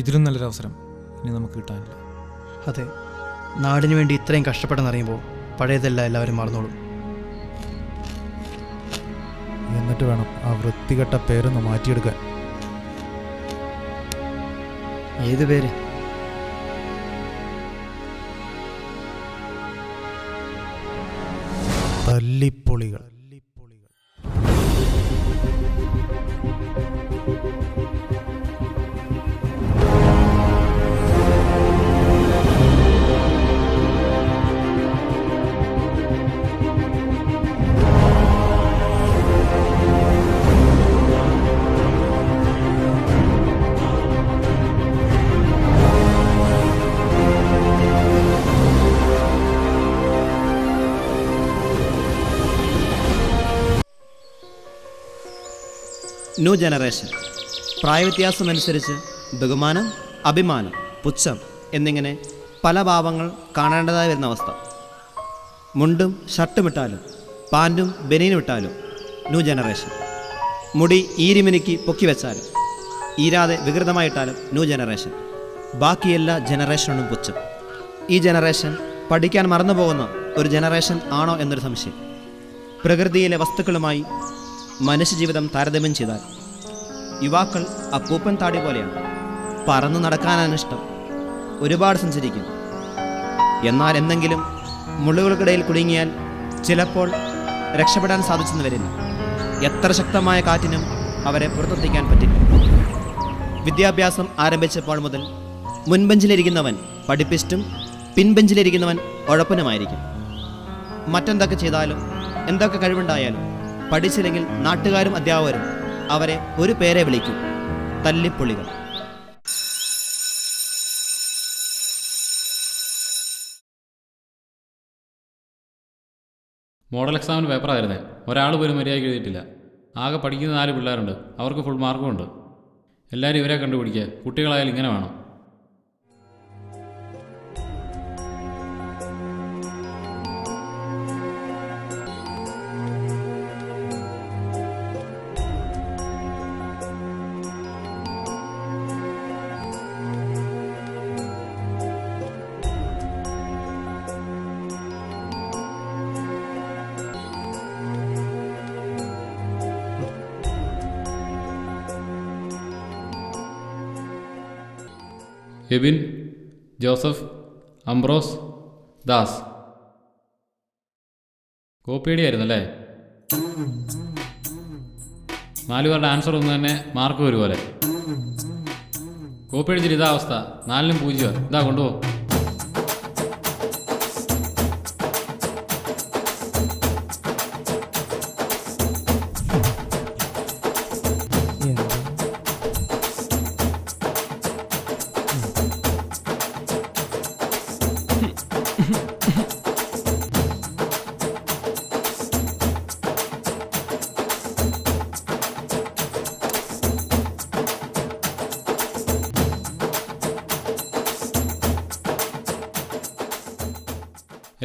ഇതിലും നല്ലൊരു അവസരം ഇനി നമുക്ക് കിട്ടാനില്ല. അതെ, നാടിനു വേണ്ടി ഇത്രയും കഷ്ടപ്പെട്ടെന്നറിയുമ്പോൾ പഴയതെല്ലാം എല്ലാവരും മറന്നോളും. എന്നിട്ട് വേണം ആ വൃത്തികെട്ട പേരൊന്ന് മാറ്റിയെടുക്കാൻ. ഏത് പേര്? തല്ലിപ്പൊളികൾ. New generation. പ്രായവ്യത്യാസമനുസരിച്ച് ബഹുമാനം, അഭിമാനം, പുച്ഛം എന്നിങ്ങനെ പല ഭാവങ്ങൾ കാണേണ്ടതായി വരുന്ന അവസ്ഥ. മുണ്ടും ഷർട്ടും ഇട്ടാലും പാൻറ്റും ബനിയനും ഇട്ടാലും ന്യൂ ജനറേഷൻ. മുടി ഈരിമിനിക്ക് പൊക്കി വെച്ചാലും ഈരാതെ വികൃതമായിട്ടാലും ന്യൂ ജനറേഷൻ. ബാക്കി എല്ലാ ജനറേഷനും പുച്ഛം. ഈ ജനറേഷൻ പഠിക്കാൻ മറന്നുപോകുന്ന ഒരു ജനറേഷൻ ആണോ എന്നൊരു സംശയം. പ്രകൃതിയിലെ വസ്തുക്കളുമായി മനുഷ്യജീവിതം താരതമ്യം ചെയ്താൽ യുവാക്കൾ അപ്പൂപ്പൻ താടി പോലെയാണ്. പറന്നു നടക്കാനാണ് ഇഷ്ടം, ഒരുപാട് സഞ്ചരിക്കും. എന്നാൽ എന്തെങ്കിലും മുള്ളുകൾക്കിടയിൽ കുടുങ്ങിയാൽ ചിലപ്പോൾ രക്ഷപ്പെടാൻ സാധിച്ചെന്ന് വരില്ല. എത്ര ശക്തമായ കാറ്റിനും അവരെ പുറത്തെത്തിക്കാൻ പറ്റില്ല. വിദ്യാഭ്യാസം ആരംഭിച്ചപ്പോൾ മുതൽ മുൻബെഞ്ചിലിരിക്കുന്നവൻ പഠിപ്പിസ്റ്റും പിൻബെഞ്ചിലിരിക്കുന്നവൻ ഉഴപ്പനുമായിരിക്കും. മറ്റെന്തൊക്കെ ചെയ്താലും എന്തൊക്കെ കഴിവുണ്ടായാലും പഠിച്ചില്ലെങ്കിൽ നാട്ടുകാരും അധ്യാപകരും അവരെ ഒരു പേരെ വിളിക്കും: തല്ലിപ്പൊളികൾ. മോഡൽ എക്സാമിന് പേപ്പറായിരുന്നേ, ഒരാൾ പോലും മര്യാദയ്ക്ക് എഴുതിയിട്ടില്ല. ആകെ പഠിക്കുന്ന 4 പിള്ളേരുണ്ട്, അവർക്ക് ഫുൾ മാർക്കും ഉണ്ട്. എല്ലാവരും ഇവരെ കണ്ടുപിടിക്കുക. കുട്ടികളായാലും ഇങ്ങനെ വേണം. എബിൻ, ജോസഫ്, അംബ്രോസ്, ദാസ്. കോപ്പിയടിയായിരുന്നല്ലേ? 4 പേരുടെ ആൻസർ ഒന്ന് തന്നെ മാർക്ക് വരുപോലെ. കോപ്പി അടിച്ചിട്ട് ഇതാ അവസ്ഥ. 4നും 0. ഇതാ കൊണ്ടുപോ.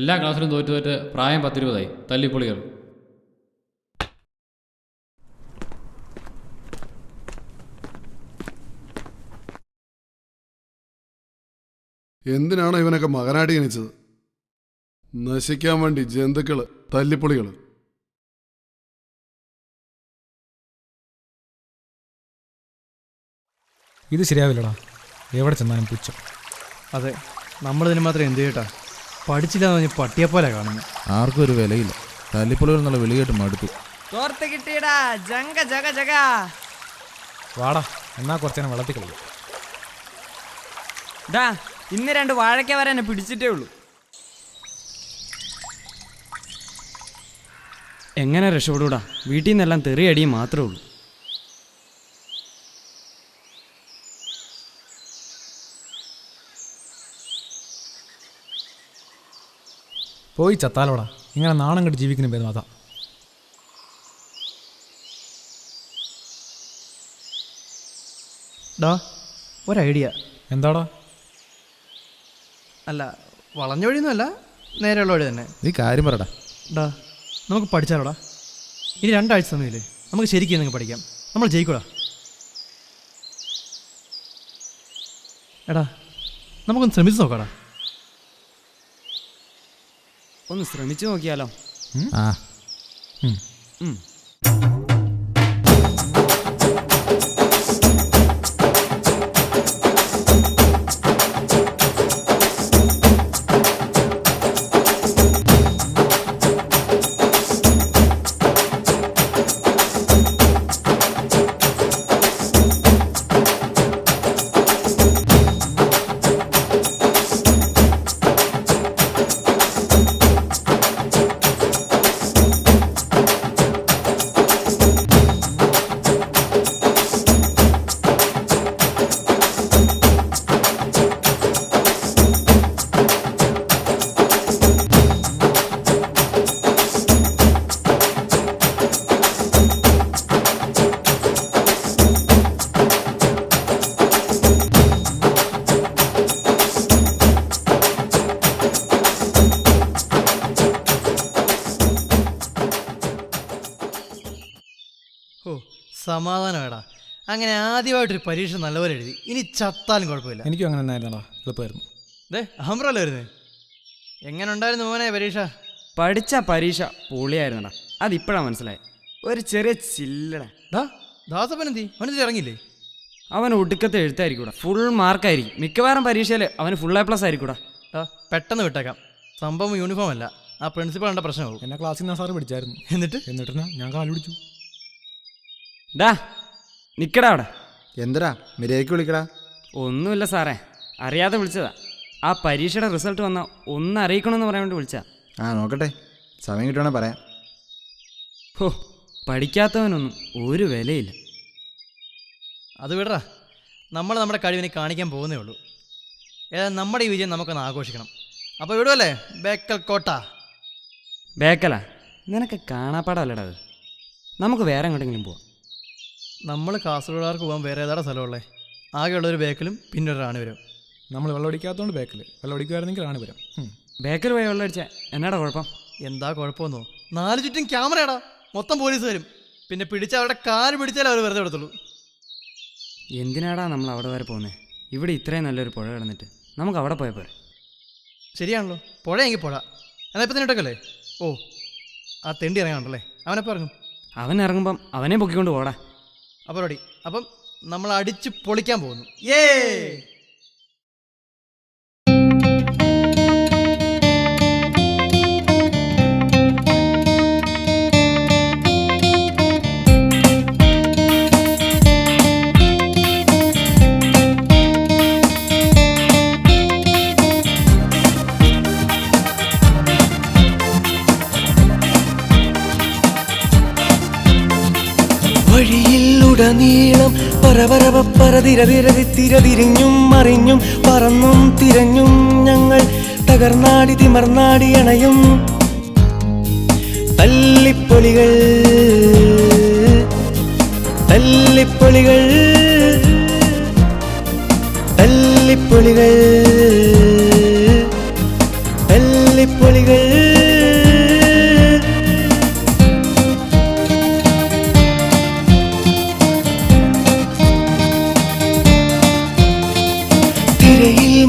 എല്ലാ ക്ലാസ്സിലും തോറ്റ് പ്രായം 10-20 തല്ലിപ്പൊളികൾ. എന്തിനാണോ ഇവനൊക്കെ മകനായിട്ട് ജനിച്ചത്? നശിക്കാൻ വേണ്ടി ജന്തുക്കള്, തല്ലിപ്പൊളികൾ. ഇത് ശരിയാവില്ലടാ, എവിടെ ചെന്നാലും പുച്ഛം. അതെ, നമ്മളിതിന് മാത്രം എന്ത് ചെയ്യട്ടാ? പഠിച്ചില്ലാന്ന് പറഞ്ഞ് പട്ടിയെപ്പോലെ കാണുന്നു. ആർക്കും ഒരു വിലയില്ല. തല്ലിപ്പൊളികൾ എന്നുള്ള വിളി കേട്ട് മടുത്തു. തോർത്ത് കിട്ടിയടാ, ജഗ ജഗ ജഗ. വാടാ, എന്നാ കുറച്ചേരം വെള്ളത്തിൽ കളിക്കും. ഇന്ന് 2 വാഴയ്ക്ക വരെ എന്നെ പിടിച്ചിട്ടേ ഉള്ളൂ. എങ്ങനെ രക്ഷപ്പെടൂടാ? വീട്ടിൽ നിന്നെല്ലാം തെറിയടിയും മാത്രമേ ഉള്ളൂ. പോയി ചത്താലോടാ, ഇങ്ങനെ നാണം കെട്ട് ജീവിക്കുന്ന ഭേദം അതാ. ഡാ, ഒരു ഐഡിയ. എന്താടാ? അല്ല, വളഞ്ഞ വഴിയൊന്നുമല്ല, നേരെയുള്ള വഴി തന്നെ. നീ കാര്യം പറടാ. ഡാ, നമുക്ക് പഠിച്ചാലോടാ. ഇനി 2 ആഴ്ച സമയമില്ലേ, നമുക്ക് ശരിക്കും നിങ്ങൾ പഠിക്കാം. നമ്മൾ ജയിക്കൂടാ. എടാ നമുക്കൊന്ന് ശ്രമിച്ചു നോക്കാടാ. ഒന്ന് ശ്രമിച്ചു നോക്കിയാലോ? ആ ഉം. ഓ സമാധാനമാടാ. അങ്ങനെ ആദ്യമായിട്ടൊരു പരീക്ഷ നല്ലപോലെ എഴുതി. ഇനി ചത്താലും കുഴപ്പമില്ല. എനിക്കും അങ്ങനെ തന്നെ ആയിരുന്നടാ, എളുപ്പമായിരുന്നു. അഹമ്രല്ലേ വരുന്നത്? എങ്ങനെ ഉണ്ടായിരുന്നു മോനെ പരീക്ഷ? പഠിച്ച പരീക്ഷ പൊളിയായിരുന്നടാ. അതിപ്പോഴാണ് മനസ്സിലായി. ഒരു ചെറിയ ചില്ലട. ദാസപ്പൻ എന്തി? അവനെന്തി ഇറങ്ങിയില്ലേ? അവൻ ഒടുക്കത്തെ എഴുത്തായിരിക്കൂടാ. ഫുൾ മാർക്കായിരിക്കും. മിക്കവാറും പരീക്ഷയിൽ അവന് ഫുൾ A+ ആയിരിക്കൂടാ. പെട്ടെന്ന് വിട്ടേക്കാം. സംഭവം യൂണിഫോം അല്ല. ആ പ്രിൻസിപ്പൾ കണ്ട പ്രശ്നമാവും. എന്നെ ക്ലാസ്സിൽ നിന്ന് സാറ് പിടിച്ചായിരുന്നു. എന്നിട്ട് ഞാൻ കാല് പിടിച്ചു. ഡാ നിക്കടാ അവിടെ. എന്തരാ മര്യാദയ്ക്ക് വിളിക്കടാ. ഒന്നുമില്ല സാറേ, അറിയാതെ വിളിച്ചതാ. ആ പരീക്ഷയുടെ റിസൾട്ട് വന്നാൽ ഒന്ന് അറിയിക്കണമെന്ന് പറയാൻ വേണ്ടി വിളിച്ചാ. നോക്കട്ടെ, സമയം കിട്ടുവാണെങ്കിൽ പറയാം. ഹോ, പഠിക്കാത്തവനൊന്നും ഒരു വിലയില്ല. അത് വിടറാ, നമ്മൾ നമ്മുടെ കഴിവിനെ കാണിക്കാൻ പോകുന്നേ ഉള്ളൂ. ഏതായാലും നമ്മുടെ ഈ വിജയം നമുക്കൊന്ന് ആഘോഷിക്കണം. അപ്പോൾ വിടുവല്ലേ ബേക്കൽ കോട്ട? ബേക്കലാ? നിനക്ക് കാണാപ്പാടല്ലടാ അത്. നമുക്ക് വേറെ എങ്ങോട്ടെങ്കിലും പോവാം. നമ്മൾ കാസർഗോഡുകാർക്ക് പോകാൻ വേറെ ഏതാടെ സ്ഥലമുള്ളേ? ആകെയുള്ളൊരു ബേക്കലും പിന്നെ ഒരു റാണിപുരം. നമ്മൾ വെള്ളമടിക്കാത്തതുകൊണ്ട് ബേക്കൽ, വെള്ളമടിക്കുമായിരുന്നെങ്കിൽ റാണിപുരം. ബേക്കൽ പോയി വെള്ളം അടിച്ചാൽ എന്നാടാ കുഴപ്പം? എന്താ കുഴപ്പമെന്നോ? 4 ചുറ്റും ക്യാമറയാടാ, മൊത്തം പോലീസ് വരും. പിന്നെ പിടിച്ച അവരുടെ കാല് പിടിച്ചാലേ അവർ വെറുതെ എടുത്തുള്ളൂ. എന്തിനാടാ നമ്മൾ അവിടെ വരെ പോകുന്നത്? ഇവിടെ ഇത്രയും നല്ലൊരു പുഴ കിടന്നിട്ട് നമുക്ക് അവിടെ പോയാൽ പോരെ? ശരിയാണല്ലോ, പുഴയെങ്കിൽ പുഴ. എന്നാൽ ഇപ്പം തന്നെ ഇട്ടൊക്കെയല്ലേ? ഓ, ആ തെണ്ടി ഇറങ്ങാണ്ടല്ലേ? അവനെപ്പോൾ ഇറങ്ങും? അവൻ ഇറങ്ങുമ്പം അവനെ പൊക്കിക്കൊണ്ട് പോടാ. അപ്പോൾ റെഡി. അപ്പം നമ്മൾ അടിച്ച് പൊളിക്കാൻ പോകുന്നു. വഴിയിലുടനീളം പരതിരതിരതിത്തിരതിരിഞ്ഞും മറിഞ്ഞും പറന്നും തിരഞ്ഞും ഞങ്ങൾ തകർന്നാടി തിമർന്നാടി അണയും. തല്ലിപ്പൊളികൾ തല്ലിപ്പൊളികൾ തല്ലിപ്പൊളികൾ തല്ലിപ്പൊളികൾ.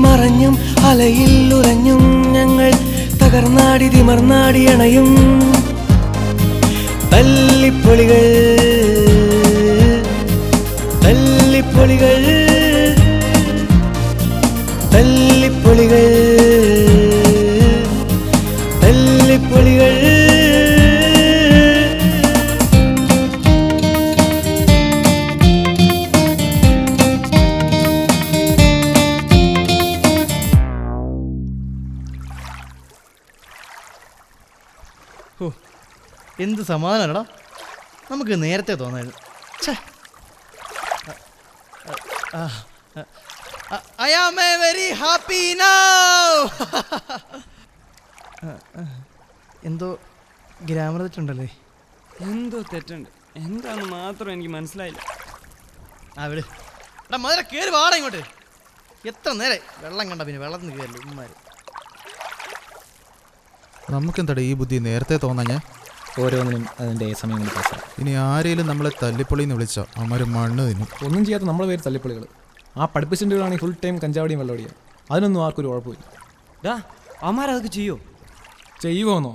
മറഞ്ഞും അലയിൽ ഉറഞ്ഞും ഞങ്ങൾ തകർന്നാടി തിമർന്നാടി അണയും. തല്ലിപ്പൊളികൾ തല്ലിപ്പൊളികൾ തല്ലിപ്പൊളികൾ തല്ലിപ്പൊളികൾ. ഓ, എന്ത് സമാധാനമല്ലടാ. നമുക്ക് നേരത്തെ തോന്നായിരുന്നു. I am very happy now. എന്തോ ഗ്രാമർ തെറ്റുണ്ടല്ലേ? എന്തോ തെറ്റുണ്ട്. എന്താന്ന് മാത്രം എനിക്ക് മനസ്സിലായില്ല. വിട്. എടാ മധുര കയറി വാടാ ഇങ്ങോട്ട്. എത്ര നേരെ വെള്ളം കണ്ട പിന്നെ വെള്ളത്തിൽ നിന്ന് കയറില്ല ഉമ്മാര്. നമുക്കെന്താടാ ഈ ബുദ്ധി നേരത്തെ തോന്നാഞ്ഞേ? ഓരോന്നിനും അതിൻ്റെ സമയം കൊണ്ട്. ഇനി ആരെങ്കിലും നമ്മളെ തല്ലിപ്പൊളിന്ന് വിളിച്ചോ അവന്മാർ മണ്ണ് തിന്നും. ഒന്നും ചെയ്യാത്ത നമ്മളെ പേര് തല്ലിപ്പൊളികൾ. ആ പഠിപ്പിച്ചിട്ടുകളാണെങ്കിൽ ഫുൾ ടൈം കഞ്ചാവടിയും വെള്ളമടിയാണ്. അതിനൊന്നും ആർക്കൊരു കുഴപ്പമില്ല. ഡാ അവന്മാരതൊക്കെ ചെയ്യോ? ചെയ്യുമോന്നോ?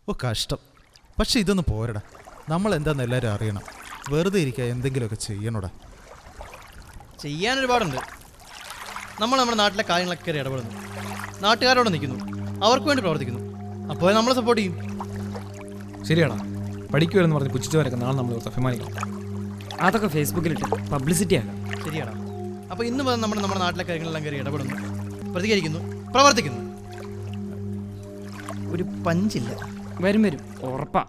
ഓ കഷ്ടം. പക്ഷെ ഇതൊന്നും പോരടാ. നമ്മൾ എന്താന്ന് എല്ലാവരും അറിയണം. വെറുതെ ഇരിക്കുക, എന്തെങ്കിലുമൊക്കെ ചെയ്യണോടാ. ചെയ്യാനൊരുപാടുണ്ട്. നമ്മൾ നമ്മുടെ നാട്ടിലെ കാര്യങ്ങളൊക്കെ കയറി ഇടപെടുന്നു, നാട്ടുകാരോട് നിൽക്കുന്നു, അവർക്ക് വേണ്ടി പ്രവർത്തിക്കുന്നു. അപ്പോൾ നമ്മളെ സപ്പോർട്ട് ചെയ്യും. ശരിയാടാ. പഠിക്കുവരെന്ന് പറഞ്ഞ് പുച്ഛിച്ചവരൊക്കെ നാളെ നമ്മൾ ഓർത്ത് അഭിമാനിക്കണം. അതൊക്കെ ഫേസ്ബുക്കിലിട്ട് പബ്ലിസിറ്റി ആകാം. ശരിയാടാ. അപ്പോൾ ഇന്ന് മുതൽ നമ്മൾ നമ്മുടെ നാട്ടിലെ കാര്യങ്ങളെല്ലാം കയറി ഇടപെടുന്നു, പ്രതികരിക്കുന്നു, പ്രവർത്തിക്കുന്നു. ഒരു പഞ്ചില്ല. വരും ഉറപ്പാ.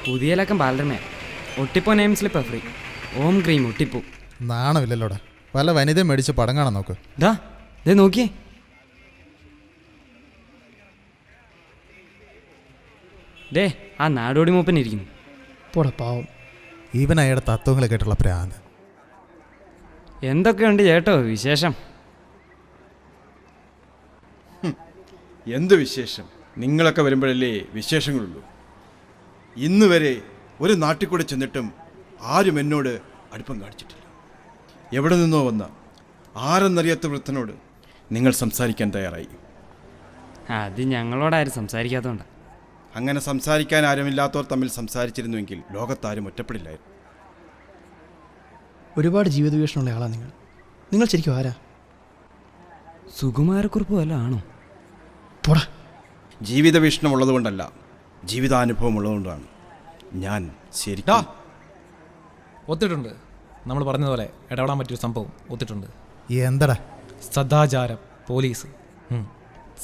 പുതിയ ലക്കം ബാലരമ ഒട്ടിപ്പോ നെയിം സ്ലിപ്പ് ഫ്രീ. ഓം ക്രീം ഒട്ടിപ്പോ. നാണമില്ലല്ലോടാ. വല്ല വനിതയും മേടിച്ച് പടം കാണാൻ നോക്ക്. ഡാ ദേ നോക്കിയേ. ദേ ആ നാടോടി മൂപ്പൻ ഇരിക്കുന്നു. പോടാ പാവം. ഈവൻ അയാളുടെ തത്വങ്ങളെ കേട്ടുള്ള പ്രാന്ത്. എന്തൊക്കെയുണ്ട് ചേട്ടോ വിശേഷം? എന്ത് വിശേഷം? നിങ്ങളൊക്കെ വരുമ്പോഴല്ലേ വിശേഷങ്ങളുള്ളൂ. ഇന്ന് വരെ ഒരു നാട്ടിൽ കൂടെ ചെന്നിട്ടും ആരും എന്നോട് അടുപ്പം കാണിച്ചിട്ടില്ല. എവിടെ നിന്നോ വന്ന ആരെന്നറിയാത്ത വൃത്തനോട് നിങ്ങൾ സംസാരിക്കാൻ തയ്യാറായി. അത് ഞങ്ങളോടാരും സംസാരിക്കാത്തതുകൊണ്ട്. അങ്ങനെ സംസാരിക്കാൻ ആരുമില്ലാത്തവർ തമ്മിൽ സംസാരിച്ചിരുന്നുവെങ്കിൽ ലോകത്താരും ഒറ്റപ്പെടില്ലായിരുന്നു. ഒരുപാട് ജീവിത വീക്ഷണമുള്ള ആളാണ് നിങ്ങൾ ശരിക്കും ആരാ? സുകുമാരക്കുറിപ്പ് വല്ല ആണോ? പോടാ. ജീവിത വീക്ഷണം ഉള്ളതുകൊണ്ടല്ല, ജീവിതാനുഭവം ഉള്ളതുകൊണ്ടാണ് ഞാൻ ശരിക്കും. ഒത്തിട്ടുണ്ട്. നമ്മൾ പറഞ്ഞതുപോലെ ഇടപെടാൻ പറ്റിയൊരു സംഭവം ഒത്തിട്ടുണ്ട്. എന്തടാ? സദാചാര പോലീസ്.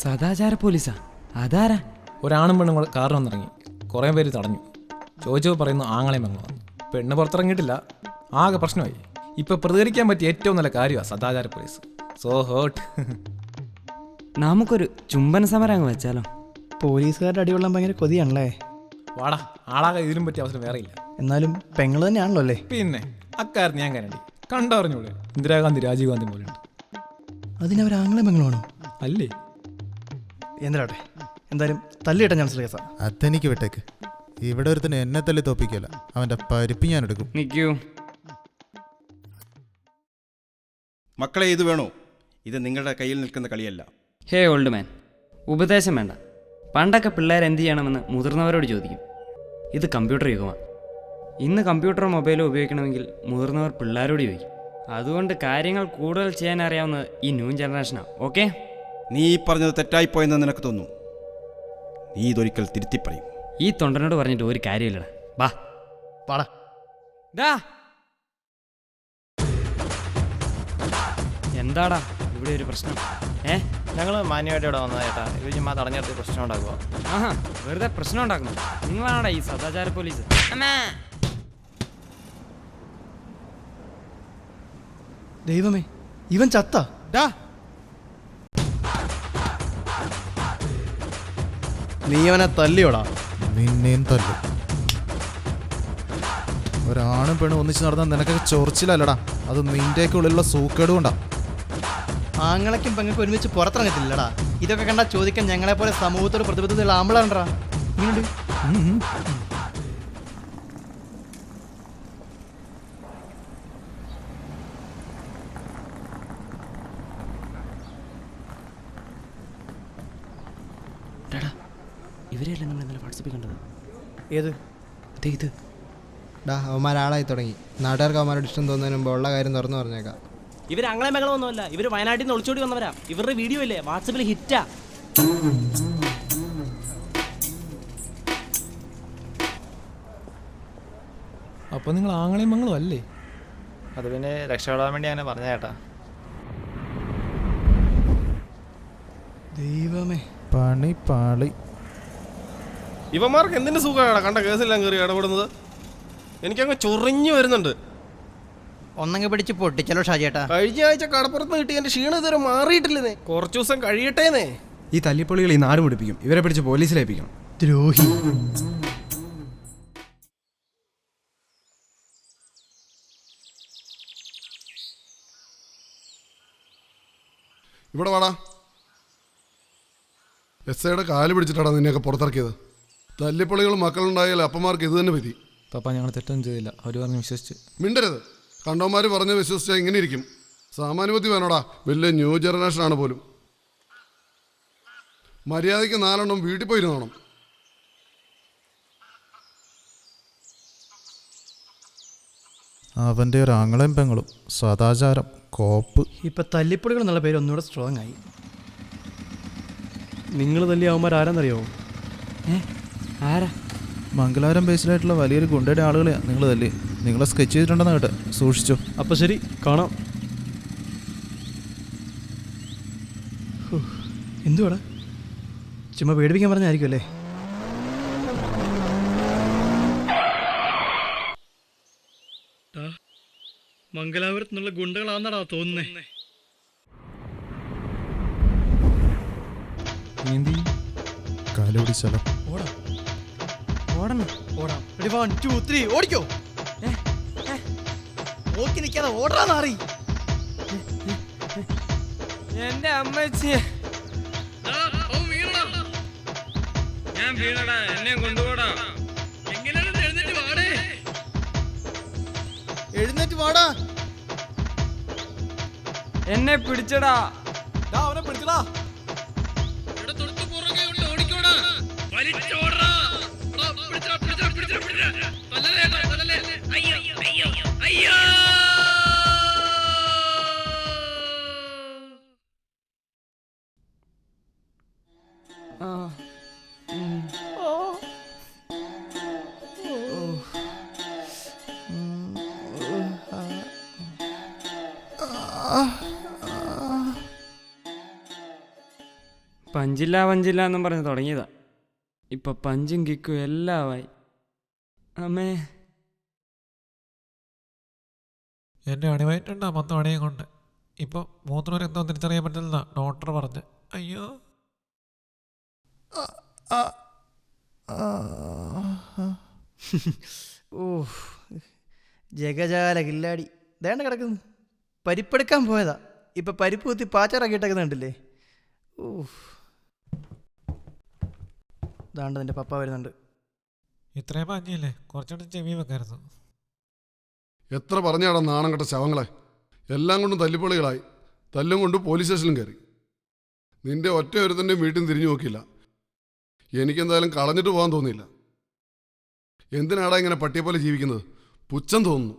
സദാചാര പോലീസാ? അതാരാ? ഒരാണും പെണ്ണും കൂടെ കാറിൽ വന്നിറങ്ങി. കുറേ പേര് തടഞ്ഞു. ചോദിച്ചപ്പോൾ പറയുന്നു ആങ്ങളെയും പെങ്ങളും. പെണ്ണ് പുറത്തിറങ്ങിയിട്ടില്ല. ആകെ പ്രശ്നമായി. ഇപ്പോൾ പ്രതികരിക്കാൻ പറ്റിയ ഏറ്റവും നല്ല കാര്യമാണ് സദാചാര പോലീസ്. So heart. നമുക്കൊരു ചുംബന സമരം അങ്ങ് വെച്ചാലോ? പോലീസുകാരുടെ അടികൊള്ളാൻ ഭയങ്കര കൊതിയാണല്ലേ? വാടാ. ആളാകെ ഇതിലും പറ്റിയ അവസരം വേറെ ഇല്ല. എന്നാലും പെങ്ങൾ തന്നെയാണല്ലോ അല്ലേ? പിന്നെ അക്കാര്യത്തിന് ഞാൻ കരണ്ടി കണ്ടറിഞ്ഞോളൂ. ഇന്ദിരാഗാന്ധി രാജീവ് ഗാന്ധി പോലെയുണ്ട്. അതിനവർ ആങ്ങളെ പെങ്ങളാണോ? അല്ലേ? എന്തിനാട്ടെ, എന്തായാലും തല്ലിയിട്ട ചാൻസ് കേസാ. അതെനിക്ക് വിട്ടേക്ക്. ഇവിടെ ഒരുത്തന്നെ എന്നെ തല്ലി തോപ്പിക്കല. അവൻ്റെ പരിപ്പ് ഞാൻ എടുക്കും. നിൽക്കൂ. മക്കളെ, ഇത് വേണോ? ഇത് നിങ്ങളുടെ കയ്യിൽ നിൽക്കുന്ന കളിയല്ല. ഹേ ഓൾഡ് മാൻ, ഉപദേശം വേണ്ട. പണ്ടൊക്കെ പിള്ളേർ എന്ത് ചെയ്യണമെന്ന് മുതിർന്നവരോട് ചോദിക്കും. ഇത് കമ്പ്യൂട്ടർ യുഗമാണ്. ഇന്ന് കമ്പ്യൂട്ടറോ മൊബൈലോ ഉപയോഗിക്കണമെങ്കിൽ മുതിർന്നവർ പിള്ളേരോട് ചോദിക്കും. അതുകൊണ്ട് കാര്യങ്ങൾ കൂടുതൽ ചെയ്യാൻ അറിയാവുന്നത് ഈ ന്യൂ ജനറേഷനാണ്. ഓക്കെ? നീ ഈ പറഞ്ഞത് തെറ്റായിപ്പോയെന്ന് നിനക്ക് തോന്നുന്നു. നീ ഇതൊരിക്കൽ തിരുത്തി പറയും. ഈ തൊണ്ടനോട് പറഞ്ഞിട്ട് ഒരു കാര്യമില്ലടാ. ബാ പാടാ. ഡാ എന്താടാ ഇവിടെ ഒരു പ്രശ്നം? ഞങ്ങൾ മാന്യമായിട്ട് ഇവിടെ വന്നത് ചേട്ടാ. ഇവർ ചുമ്മാ തടഞ്ഞെടുത്ത് പ്രശ്നം ഉണ്ടാക്കുക. ആഹാ, വെറുതെ പ്രശ്നം ഉണ്ടാക്കുന്നു. നിങ്ങളാണോടാ ഈ സദാചാര പോലീസ്? ദൈവമേ, ഇവൻ ചത്ത. നീ അവനെ തല്ലിയോടാ? നിന്നെയും തല്ലും. ഒരാണും പെണ്ണും ഒന്നിച്ച് നടന്നാൽ നിനക്കൊക്കെ ചൊറിച്ചിലല്ലടാ. അത് നിന്റെയൊക്കെ ഉള്ളിലുള്ള സൂക്കേട് കൊണ്ടാ. ആങ്ങളയ്ക്കും പെങ്ങൾക്കും ഒരുമിച്ച് പുറത്തിറങ്ങത്തില്ലടാ. ഇതൊക്കെ കണ്ടാ ചോദിക്കാൻ ഞങ്ങളെപ്പോലെ സമൂഹത്തോട് പ്രതിബദ്ധതയുള്ള ആമ്പളാണ്ടാ. ഇങ്ങോട്ട് ഇവരെയല്ലേ നമ്മൾ ഇന്നലെ വാട്സപ്പിൽ കണ്ടത്? ഏത്? ഇത് അവന്മാരാളായി തുടങ്ങി. നാട്ടുകാർക്ക് അവന്മാരോട് ഇഷ്ടം തോന്നുന്നതിന് മുമ്പ് ഉള്ള കാര്യം തുറന്നു പറഞ്ഞേക്കാം. ഇവർ അങ്ങളെ മകളൊന്നുമല്ല, ഇവർ വയനാട്ടിൽ നിന്ന് ഒളിച്ചോടി വന്നവരാ. ഇവരുടെ വീഡിയോ ഇല്ലേ വാട്സപ്പിൽ ഹിറ്റാ. അപ്പോൾ നിങ്ങൾ ആങ്ങളെയും മങ്ങളും അല്ലേ? അത് പിന്നെ രക്ഷപ്പെടാൻ വേണ്ടി അങ്ങനെ പറഞ്ഞ ചേട്ടാ. ദൈവമേ, പണി പാളി. ഇവന്മാർക്ക് എന്തിന്റെ സുഖമാണ് കണ്ട കേസെല്ലാം കയറി ഇടപെടുന്നത്? എനിക്കങ്ങ് ചൊറിഞ്ഞു വരുന്നുണ്ട്. ഒന്നങ്ങ് പിടിച്ച് പൊട്ടിച്ചല്ലോ ഷാജേട്ടാ. കഴിഞ്ഞ ആഴ്ച കടപ്പുറത്ത് കിട്ടി എന്റെ ക്ഷീണം ഇതുവരെ മാറിയിട്ടില്ലെന്നേ. കുറച്ചു ദിവസം കഴിയട്ടേന്നേ. ഈ തല്ലിപ്പൊളികൾ ഈ നാട് മുടിപ്പിക്കും. ഇവരെ പിടിച്ച് പോലീസിലേൽപ്പിക്കണം. ദ്രോഹി. ഇവിടെ വാടാ. എസ്ഐയുടെ കാല് പിടിച്ചിട്ടാണ് നിന്നെയൊക്കെ പുറത്തിറക്കിയത്. തല്ലിപ്പൊളികൾ മക്കളുണ്ടായാലും അപ്പന്മാർക്ക് ഇത് തന്നെ പറ്റി. പപ്പ ഞങ്ങൾ തെറ്റൊന്നും ചെയ്തില്ല, അവർ പറഞ്ഞ് വിശ്വസിച്ച്. മിണ്ടരുത്. കണ്ടവന്മാർ പറഞ്ഞ് വിശ്വസിച്ചാൽ ഇങ്ങനെ ഇരിക്കും. സാമാന്യബുദ്ധി വേണോടാ. വലിയ ന്യൂ ജനറേഷനാണ് പോലും. മര്യാദയ്ക്ക് 4 എണ്ണം വീട്ടിൽ പോയിരുന്നോണം. അവൻ്റെ ഒരു ആങ്ങളയും പെങ്ങളും സദാചാരം കോപ്പ്. ഇപ്പൊ തല്ലിപ്പൊളികൾ എന്നുള്ള പേര് ഒന്നുകൂടെ സ്ട്രോങ് ആയി. നിങ്ങൾ തല്ലി അവന്മാർ ആരാന്നറിയോ? ആരാ? മംഗലാരം ബേസിലായിട്ടുള്ള വലിയൊരു ഗുണ്ടയുടെ ആളുകളെയാണ് നിങ്ങൾ തല്ലി. നിങ്ങളെ സ്കെച്ച് ചെയ്തിട്ടുണ്ടെന്ന് കേട്ടെ, സൂക്ഷിച്ചോ. അപ്പൊ ശരി, കാണാം. എന്തുവാടാ, ചുമ്മാ പേടിപ്പിക്കാൻ പറഞ്ഞായിരിക്കും അല്ലേ? മംഗലാപുരത്ത് നിന്നുള്ള ഗുണ്ടകളാന്നാടാ തോന്നുന്നേ. കാല് പിടിച്ചാലോ? ഓടാം ഓടണം, ഓടാം. 1 2 3 ഓടിക്കോ. ഓക്കി നിൽക്കാതെ ഓടാന്നറി. എന്റെ അമ്മച്ചി, ഞാൻ വീണടാ, എന്നെ കൊണ്ടുപോടാ. എഴുന്നേറ്റ് വാടാ. എന്നെ പിടിച്ചടാ. അവനെ പിടിച്ചടാ. പഞ്ചില്ല പഞ്ചില്ല എന്നും പറഞ്ഞ് തുടങ്ങിയതാ. ഇപ്പൊ പഞ്ചും കിക്കും എല്ലാമായി. അമ്മേ, എന്നെ അണിവായിട്ടുണ്ടാ 10 അണിയും കൊണ്ട്. ഇപ്പോൾ 3 പേരെ എന്തോ തിരിച്ചറിയാൻ പറ്റില്ലെന്നാ ഡോക്ടർ പറഞ്ഞ്. അയ്യോ, ഓ ജഗജാല കില്ലാടി ദേണ്ട കിടക്കുന്നു. പരിപ്പെടുക്കാൻ പോയതാ, ഇപ്പൊ പരിപ്പ് കുത്തി പാച്ചാറാക്കിയിട്ടൊക്കെ കണ്ടില്ലേ? ഓ, ദാണ്ട നിന്റെ പപ്പ വരുന്നുണ്ട്. ഇത്രയും പഞ്ഞിയല്ലേ, കുറച്ചുകൂടെ ചെവി വെക്കായിരുന്നു. എത്ര പറഞ്ഞാടാ നാണം കെട്ട ശവങ്ങളെ. എല്ലാം കൊണ്ടും തല്ലിപ്പൊളികളായി. തല്ലും കൊണ്ട് പോലീസ് സ്റ്റേഷനിലും കയറി. നിന്റെ ഒറ്റ ഒരുത്തൻ്റെയും വീട്ടിൽ നിന്ന് തിരിഞ്ഞു നോക്കിയില്ല. എനിക്കെന്തായാലും കളഞ്ഞിട്ട് പോകാൻ തോന്നിയില്ല. എന്തിനാടാ ഇങ്ങനെ പട്ടിയെ പോലെ ജീവിക്കുന്നത്? പുച്ഛം തോന്നുന്നു.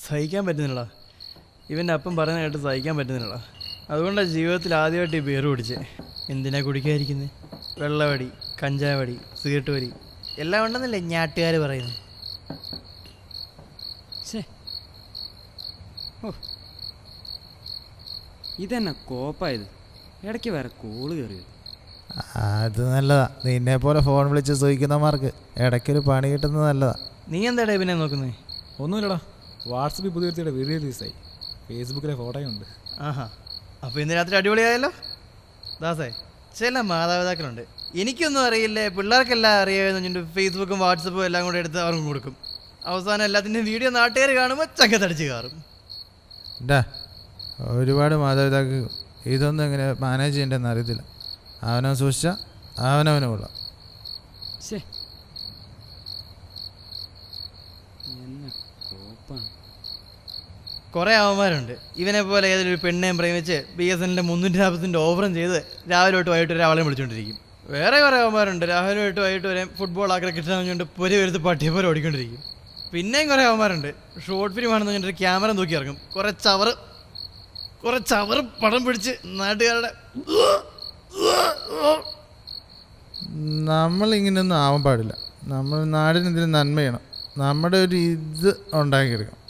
സഹിക്കാൻ പറ്റുന്നില്ലടാ. ഇവൻ്റെ അപ്പം പറയുന്ന കേട്ട് സഹിക്കാൻ പറ്റുന്നില്ലടാ. അതുകൊണ്ടാണ് ജീവിതത്തിൽ ആദ്യമായിട്ട് ഈ ബിയർ കുടിച്ചേ. എന്തിനാ കുടിക്കാതിരിക്കുന്നത്? വെള്ളവടി, കഞ്ചാവടി, സിഗരറ്റ് വടി എല്ലാം ഉണ്ടെന്നല്ലേ ഞാട്ടുകാർ പറയുന്നത്. ഓ, ഇതെന്നാ കോപ്പായത്? ഇടയ്ക്ക് വേറെ കോള് കയറിയത്. അത് നല്ലതാ. നിന്നെ പോലെ ഫോൺ വിളിച്ച് സൂഹിക്കുന്നമാർക്ക് ഇടയ്ക്കൊരു പണി കിട്ടുന്നത് നല്ലതാ. നീ എന്താടാ പിന്നെ നോക്കുന്നത്? ഒന്നുമില്ലടാ, വാട്സപ്പിൽ പുതിയ വീഡിയോ റിലീസായി. ഫേസ്ബുക്കിലെ ഫോട്ടോയും ഉണ്ട്. ആഹാ, അപ്പോൾ ഇന്ന് രാത്രി അടിപൊളിയായല്ലോ. ദാസേ, ചില മാതാപിതാക്കളുണ്ട്, എനിക്കൊന്നും അറിയില്ലേ പിള്ളേർക്കെല്ലാം അറിയാമെന്ന് പറഞ്ഞിട്ട് ഫേസ്ബുക്കും വാട്സപ്പും എല്ലാം കൂടെ എടുത്ത് അവർക്കും കൊടുക്കും. അവസാനം എല്ലാത്തിൻ്റെയും വീഡിയോ നാട്ടുകാർ കാണുമ്പോൾ ചക്കത്തടിച്ച് കയറും. ഒരുപാട് മാതാപിതാക്കൾ ഇതൊന്നും എങ്ങനെ മാനേജ് ചെയ്യേണ്ടതെന്ന് അറിയത്തില്ല. അവനവൻ സൂക്ഷിച്ചാൽ അവനവന് കൊള്ളാം. കുറേ അവന്മാരുണ്ട് ഇവനെ പോലെ ഏതൊരു പെണ്ണേയും പ്രേമിച്ച് BSNL 340 ഓവറും ചെയ്ത് രാവിലെ തൊട്ട് വൈകിട്ട് ഒരാളെ വിളിച്ചുകൊണ്ടിരിക്കും. വേറെ കുറേ അവന്മാരുണ്ട് രാവിലെ തൊട്ട് വൈകിട്ട് വരെ ഫുട്ബോൾ ക്രിക്കറ്റ് പറഞ്ഞുകൊണ്ട് പൊരി വരുത്ത് പട്ടിയെ പോലെ ഓടിക്കൊണ്ടിരിക്കും. പിന്നെയും കുറേ അവന്മാരുണ്ട് ഷോർട്ട് ഫിലിം ആണെന്ന് പറഞ്ഞിട്ട് ക്യാമറ നോക്കി ഇറങ്ങും. കുറേ ചവറ് പടം പിടിച്ച് നാട്ടുകാരുടെ നമ്മളിങ്ങനെയൊന്നും ആവാൻ പാടില്ല. നമ്മൾ നാടിനെന്തിനും നന്മ ചെയ്യണം. നമ്മുടെ ഒരു ഇത് ഉണ്ടാക്കിയെടുക്കണം.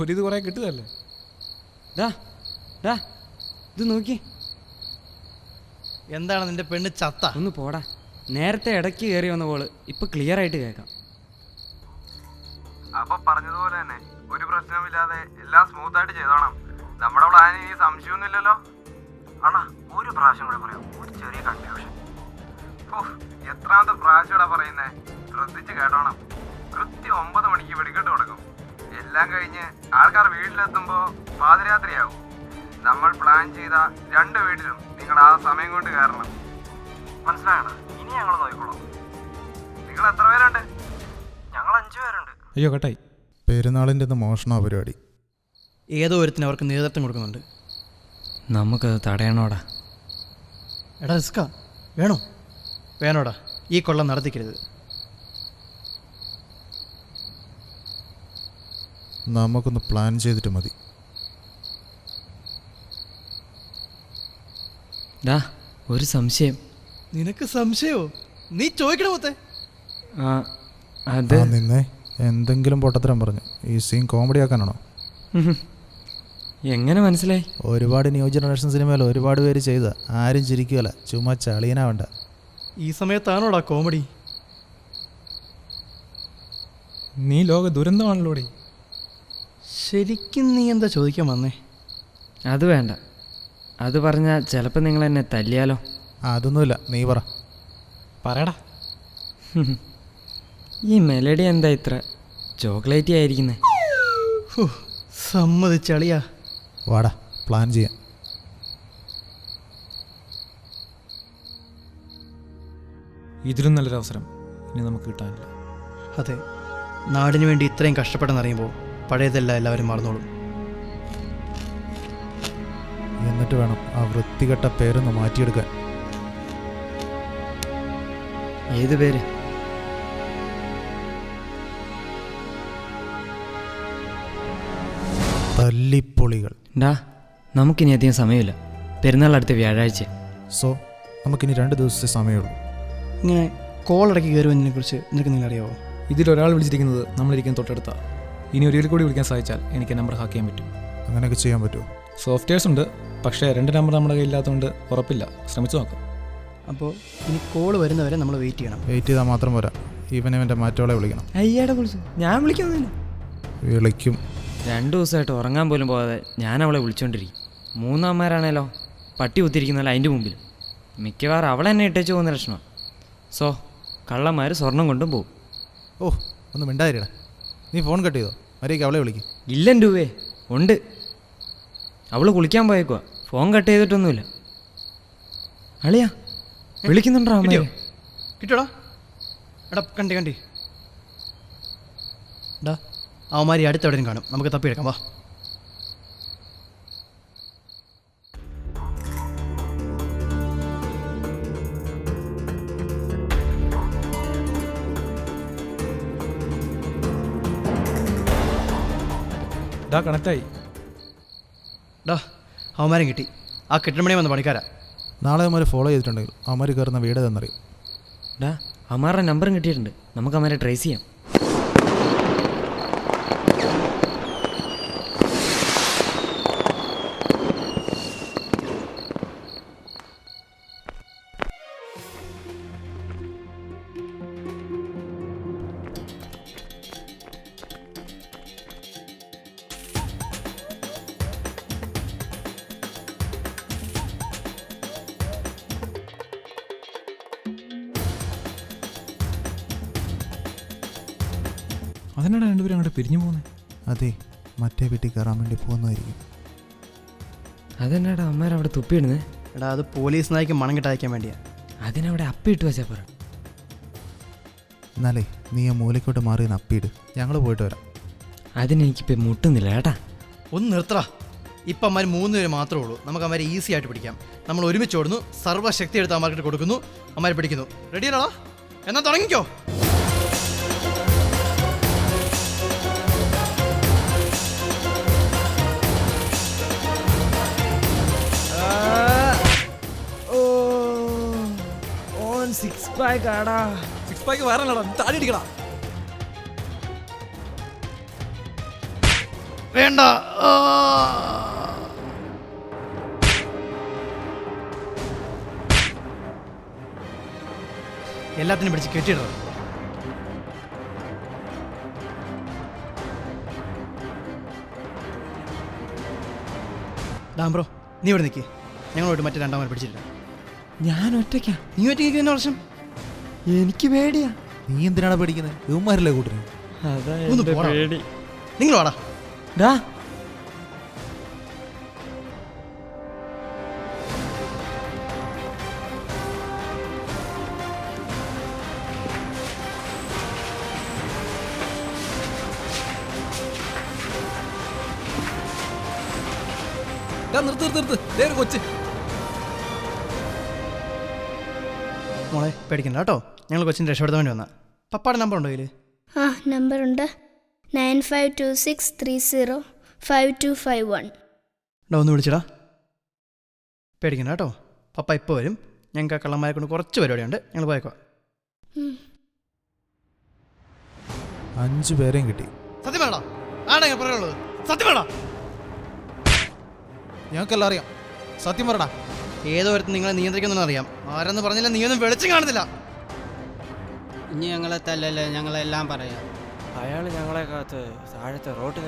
ഒരിത് കുറേ കിട്ടുകയല്ലേ. ഡാ ഡാ ഇത് നോക്കി. എന്താണ് നിന്റെ പെണ്ണ് ചത്ത? ഒന്ന് പോടാ. നേരത്തെ ഇടയ്ക്ക് കയറി വന്ന പോള് ഇപ്പൊ ക്ലിയർ ആയിട്ട് കേൾക്കാം. അപ്പൊ പറഞ്ഞതുപോലെ തന്നെ ഒരു പ്രശ്നവുമില്ലാതെ എല്ലാം സ്മൂത്ത് ആയിട്ട് ചെയ്തോണം. നമ്മുടെ പ്ലാനിൽ ഈ സംശയമൊന്നുമില്ലല്ലോ. ആണാ ഒരു പ്രാവശ്യം കൂടെ പറയാം, ഒരു ചെറിയ കൺഫ്യൂഷൻ. എത്രാമത്തെ പ്രാവശ്യം പറയുന്നേ? ശ്രദ്ധിച്ച് കേട്ടോണം. കൃത്യം 9 മണിക്ക് വെടിക്കെട്ട് തുടങ്ങും. എല്ലാം കഴിഞ്ഞ് ആൾക്കാർ വീട്ടിലെത്തുമ്പോ പാതിരാത്രിയാവും. നമ്മൾ പ്ലാൻ ചെയ്ത 2 വീട്ടിലും നിങ്ങൾ ആ സമയം കൊണ്ട് കയറണം. മനസ്സിലായണ? ഇനി ഞങ്ങൾ നോക്കിക്കോളാം. നിങ്ങൾ എത്ര പേരുണ്ട്? ഞങ്ങൾ 5 പേരുണ്ട്. അയ്യോ കേട്ടായി. പെരുന്നാളിൻ്റെ മോഷണ പരിപാടി. ഏതോ ഒരുത്തിന് അവർക്ക് നേതൃത്വം കൊടുക്കുന്നുണ്ട്. നമുക്കത് തടയണോടാ. എടാ റിസ്കാ. വേണോടാ. ഈ കൊള്ളം നടത്തിക്കരുത്. നമുക്കൊന്ന് പ്ലാൻ ചെയ്തിട്ട് മതി. ഡാ ഒരു സംശയം. നിനക്ക് സംശയമോ? നീ ചോദിക്കണ മൊത്തേ. അത് നിന്നെ എന്തെങ്കിലും പൊട്ടത്തരം പറഞ്ഞു ഈ സീൻ കോമഡി ആക്കാനാണോ? എങ്ങനെ മനസ്സിലായി? ഒരുപാട് ന്യൂ ജനറേഷൻ സിനിമയിൽ ഒരുപാട് പേര് ചെയ്ത ആരും ചിരിക്കുകയല്ല, ചുമ്മാ ചളിയനാവണ്ട. ഈ സമയത്താണോടാ കോമഡി? നീ ലോക ദുരന്തമാണല്ലോടി. ശരിക്കും നീ എന്താ ചോദിക്കാൻ വന്നേ? അത് വേണ്ട. അത് പറഞ്ഞാൽ ചിലപ്പോൾ നിങ്ങൾ എന്നെ തല്ലിയാലോ? അതൊന്നുമില്ല, നീ പറയടാ. ഈ മെലഡി എന്താ ഇത്ര ചോക്ലേറ്റി ആയിരിക്കുന്നേ? സമ്മതിച്ചളിയാ. വാടാ പ്ലാൻ ചെയ്യാം. ഇതിലും നല്ലൊരു അവസരം ഇനി നമുക്ക് കിട്ടാനില്ല. അതെ, നാടിനു വേണ്ടി ഇത്രയും കഷ്ടപ്പെട്ടെന്നറിയുമ്പോൾ പഴയതെല്ലാം എല്ലാവരും മറന്നോളും. എന്നിട്ട് വേണം ആ വൃത്തികെട്ട പേരൊന്ന് മാറ്റിയെടുക്കാൻ. ഏത് പേര്? തല്ലിപ്പൊളികൾ. ഡാ നമുക്കിനി അധികം സമയമില്ല. പെരുന്നാൾ അടുത്ത വ്യാഴാഴ്ച. സോ നമുക്കിനി 2 ദിവസത്തെ സമയമുള്ളൂ. ഇങ്ങനെ കോളടക്കി കയറുന്നതിനെ കുറിച്ച് നിനക്ക് നിങ്ങൾ അറിയാവോ? ഇതിലൊരാൾ വിളിച്ചിരിക്കുന്നത് നമ്മളിരിക്കുന്ന തൊട്ടടുത്താണ്. ഇനി ഒരിക്കൽ കൂടി വിളിക്കാൻ സാധിച്ചാൽ എനിക്ക് നമ്പർ ഹാക്ക് ചെയ്യാൻ പറ്റും. അങ്ങനെയൊക്കെ ചെയ്യാൻ പറ്റുമോ? സോഫ്റ്റ്വെയർസ് ഉണ്ട്, പക്ഷേ 2 നമ്പർ നമ്മുടെ കയ്യില്ലാത്തതുകൊണ്ട് ഉറപ്പില്ല. ശ്രമിച്ചു നോക്കാം. അപ്പോൾ ഇനി കോള് വരുന്നവരെ നമ്മൾ വെയിറ്റ് ചെയ്യണം. വെയിറ്റ് ചെയ്താൽ മാത്രം പോരാ, ഇവൻ്റെ മാറ്റോളെ വിളിക്കണം. അയ്യാടെ വിളിച്ചു. ഞാൻ വിളിക്കൊന്നുമില്ല. വിളിക്കും. 2 ദിവസമായിട്ട് ഉറങ്ങാൻ പോലും പോകാതെ ഞാൻ അവളെ വിളിച്ചുകൊണ്ടിരിക്കും. 3 അമ്മമാരാണേലോ പട്ടി കുത്തിരിക്കുന്നല്ലോ അതിൻ്റെ മുമ്പിൽ. മിക്കവാറും അവളെ എന്നെ ഇട്ടേച്ച് പോകുന്ന ലക്ഷണമാണ്. സോ കള്ളന്മാർ സ്വർണം കൊണ്ടും പോകും. ഓ ഒന്ന് മിണ്ടാതിരിടാ. നീ ഫോൺ കട്ട് ചെയ്തോ? മര്യാദയ്ക്ക് അവളെ വിളിക്കും. ഇല്ല രൂപേ ഉണ്ട്. അവൾ കുളിക്കാൻ പോയേക്കുവാ. Phone cut ചെയ്തിട്ടൊന്നുമില്ല. അളിയാ വിളിക്കുന്നുണ്ടോ? അമ്മയോ കിട്ടോടാ. എടാ കണ്ടി ഡാ അവന്മാരി അടുത്തെവിടെയും കാണും. നമുക്ക് തപ്പിയെടുക്കാം. വാ. കണക്റ്റായി. ഡാ അവന്മാരും കിട്ടി. ആ കെട്ടിടമണി വന്ന പണിക്കാരാ. നാളെ അവന്മാർ ഫോളോ ചെയ്തിട്ടുണ്ടെങ്കിൽ അവന്മാർ കയറുന്ന വീട് തന്നറിയും. ഡാ അമ്മാരുടെ നമ്പറും കിട്ടിയിട്ടുണ്ട്. നമുക്ക് അവരെ ട്രേസ് ചെയ്യാം. അതിനാണ് 2 പേരും അങ്ങോട്ട് പിരിഞ്ഞു പോകുന്നത്. അതെ, മറ്റേ വീട്ടിൽ കയറാൻ വേണ്ടി പോകുന്നതായിരിക്കും. അതെന്നാടാ അമ്മമാരവിടെ തുപ്പിയിടുന്നത്? എടാ അത് പോലീസ് നായ്ക്ക് മണം കിട്ടയക്കാൻ വേണ്ടിയാ. അതിനവിടെ അപ്പിയിട്ട് വെച്ചാൽ പറ. എന്നാലേ നീ ആ മൂലയ്ക്കോട്ട് മാറി അപ്പിയിട്, ഞങ്ങൾ പോയിട്ട് വരാം. അതിനെനിക്കിപ്പോൾ മുട്ടുന്നില്ല ഏട്ടാ. ഒന്ന് നിർത്തടാ. ഇപ്പം അമ്മമാർ 3 പേര് മാത്രമേ ഉള്ളൂ. നമുക്ക് അമ്മമാരെ ഈസി ആയിട്ട് പിടിക്കാം. നമ്മൾ ഒരുമിച്ച് ഓടുന്നു, സർവ്വശക്തി എടുത്ത് അമ്മമാർക്ക് കൊടുക്കുന്നു, അമ്മമാരെ പിടിക്കുന്നു. റെഡിയാണോടാ? എന്നാൽ തുടങ്ങിക്കോ. സിക്സ് പാക്ക് ആടാ. സിക്സ് പാക്ക് വേറെ താടി അടിക്കടാ. വേണ്ട. എല്ലാത്തിനും പിടിച്ച് കെട്ടിയിടണം. ബ്രോ നീ ഇവിടെ നിൽക്കേ. ഞങ്ങളോട്ട് മറ്റേ രണ്ടാമത് പിടിച്ചിട്ടില്ല. ഞാൻ ഒറ്റയ്ക്കാ. നീ ഒറ്റയ്ക്ക് തന്നെ വർഷം. എനിക്ക് പേടിയാ. നീ എന്തിനാണ് പേടിക്കുന്നത്? ഇവന്മാരല്ലേ കൂട്ടിന്. ഒന്ന് പോടാ. നിങ്ങൾ വാടാ. ഡാ നിർത്ത്. കൊച്ച് മോളെ പേടിക്കണ്ട കേട്ടോ. ഞങ്ങൾ കൊച്ചിന് രക്ഷപ്പെടുത്താൻ വേണ്ടി വന്നാ. പപ്പാടെ നമ്പർ ഉണ്ടോ ഇതിൽ? ആ നമ്പറുണ്ട്. 9526305251. ഒന്ന് വിളിച്ചടാ. പേടിക്കണ്ട കേട്ടോ. പപ്പ ഇപ്പോൾ വരും. ഞങ്ങൾക്ക് ആ കള്ളന്മാരെ കൊണ്ട് കുറച്ച് പരിപാടിയുണ്ട്. ഞങ്ങൾ പോയേക്കോ. 5 പേരെയും കിട്ടി. സത്യം വേണോ? ആടാ ഞാൻ പറയുള്ളത്. സത്യം വേണോ? ഞങ്ങൾക്കെല്ലാം അറിയാം. സത്യം പറടാ. ഏതോ ഒരുത്തും നിങ്ങളെ നിയന്ത്രിക്കുന്നെന്ന് അറിയാം. ആരെന്ന് പറഞ്ഞില്ല നീയൊന്നും വെളിച്ചം കാണുന്നില്ല. ഇനി ഞങ്ങളെ തല്ലല്ലേ, ഞങ്ങളെല്ലാം പറയാം. അയാൾ ഞങ്ങളെ കാത്ത് താഴത്തെ റോട്ടിൽ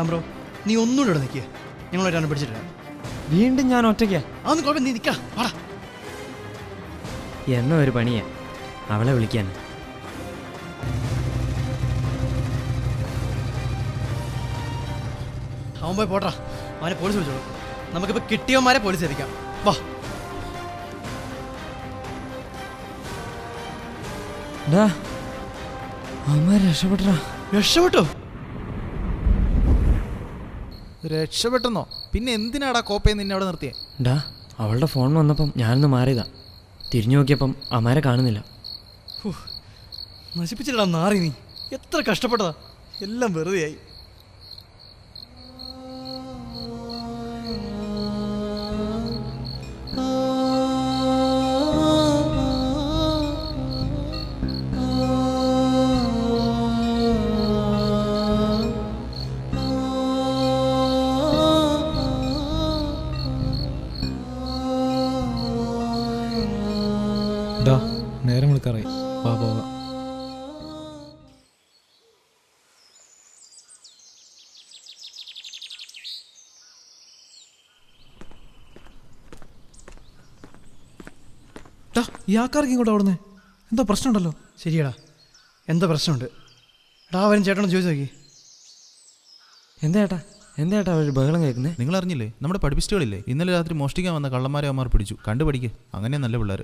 ബ്രോ നീ ഒന്നുകൂടെ ഇവിടെ നിൽക്കുക. ഞങ്ങളൊരാണ് പിടിച്ചിട്ടില്ല. വീണ്ടും ഞാൻ ഒറ്റയ്ക്കാ. അതൊന്നും കുഴപ്പം. നീ നിൽക്കാം. വാടാ. എന്ന ഒരു പണിയാ അവളെ വിളിക്കാൻ. അവൻ പോയി പോട്ടാ. അവനെ പോലീസ് വിളിച്ചോളൂ. നമുക്കിപ്പോൾ കിട്ടിയവന്മാരെ പോലീസ് എത്തിക്കാം. വാ. രക്ഷപ്പെട്ടോ? രക്ഷപ്പെട്ടെന്നോ? പിന്നെ എന്തിനാടാ കോപ്പയെ നിന്നെ അവിടെ നിർത്തിയേ? ഡാ അവളുടെ ഫോൺ വന്നപ്പം ഞാനൊന്ന് മാറിയതാ. തിരിഞ്ഞു നോക്കിയപ്പം അമാരെ കാണുന്നില്ല. നശിപ്പിച്ചിട്ടാ നാറി നീ. എത്ര കഷ്ടപ്പെട്ടതാ. എല്ലാം വെറുതെയായി. നേരം വിളിക്കാറായി. വാ പോകാം. ഈ ആൾക്കാർക്ക് ഇങ്ങോട്ട് ഓടുന്നേ. എന്തോ പ്രശ്നമുണ്ടല്ലോ. ശരിയടാ, എന്താ പ്രശ്നമുണ്ട്? അവരും ചേട്ടനോട് ചോദിച്ചു നോക്കി. എന്താ ഒരു ബഹളം കേൾക്കുന്നേ? നിങ്ങൾ അറിഞ്ഞില്ലേ? നമ്മുടെ പഠിപ്പിസ്റ്റുകളില്ലേ, ഇന്നലെ രാത്രി മോഷ്ടിക്കാൻ വന്ന കള്ളന്മാരെ അവന്മാർ പിടിച്ചു. കണ്ടുപഠിക്കുക. അങ്ങനെ നല്ല പിള്ളേർ.